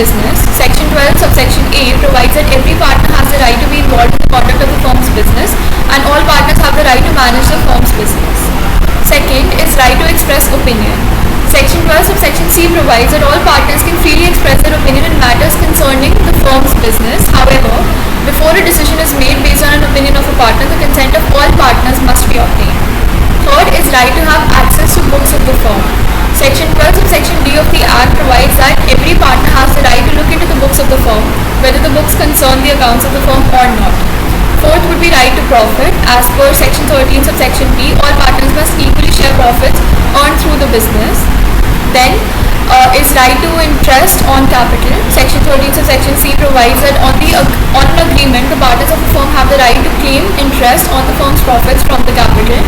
business. Section 12, subsection A provides that every partner has the right to be involved in the conduct of the firm's business, and all partners have the right to manage the firm's business. Second is right to express opinion. Section 12, subsection C provides that all partners can freely express their opinion in matters concerning the firm's business. However, before a decision is made based on an opinion of a partner, the consent of all partners must be obtained. Third is right to have access to books of the firm. Section 12 subsection D of the Act provides that every partner has the right to look into the books of the firm, whether the books concern the accounts of the firm or not. Fourth would be right to profit. As per Section 13 subsection B, all partners must equally share profits earned through the business. Then is right to interest on capital. Section 13 subsection C provides that on an agreement, the partners of the firm have the right to claim interest on the firm's profits from the capital.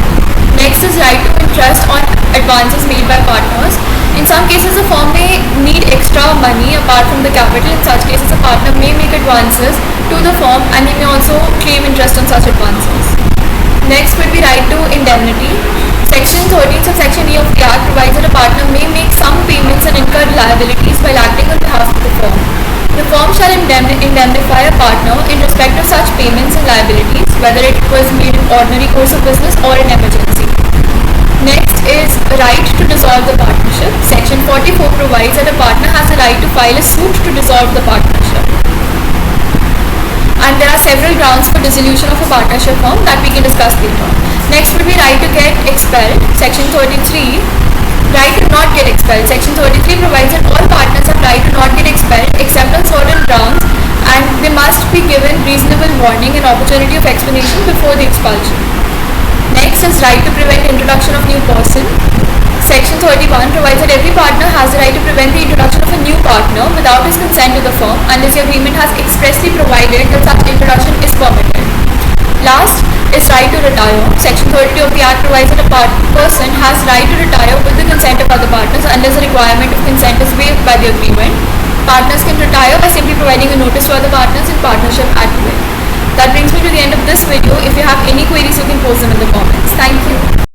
Next is right to interest on advances made by partners. In some cases, the firm may need extra money apart from the capital. In such cases, a partner may make advances to the firm and he may also claim interest on such advances. Next would be right to indemnity. Section 13 subsection E of the Act provides that a partner may make some payments and incur liabilities while acting on behalf of the firm. The firm shall indemnify a partner in respect of such payments and liabilities, whether it was made in ordinary course of business or in emergency. Next is right to dissolve the partnership. Section 44 provides that a partner has the right to file a suit to dissolve the partnership. And there are several grounds for dissolution of a partnership firm that we can discuss later. Next would be right to get expelled. Section 33, right to not get expelled. Section 33 provides that all partners have right to not get expelled except on certain grounds, and they must be given reasonable warning and opportunity of explanation before the expulsion. Next is right to prevent introduction of new person. Section 31 provides that every partner has the right to prevent the introduction of a new partner without his consent to the firm unless the agreement has expressly provided that such introduction is permitted. Last is right to retire. Section 32 of the Act provides that a person has right to retire with the consent of other partners unless the requirement of consent is waived by the agreement. Partners can retire by simply providing a notice to other partners in partnership at will. That brings me to the end of this video. If you have any queries, you can post them in the comments. Thank you.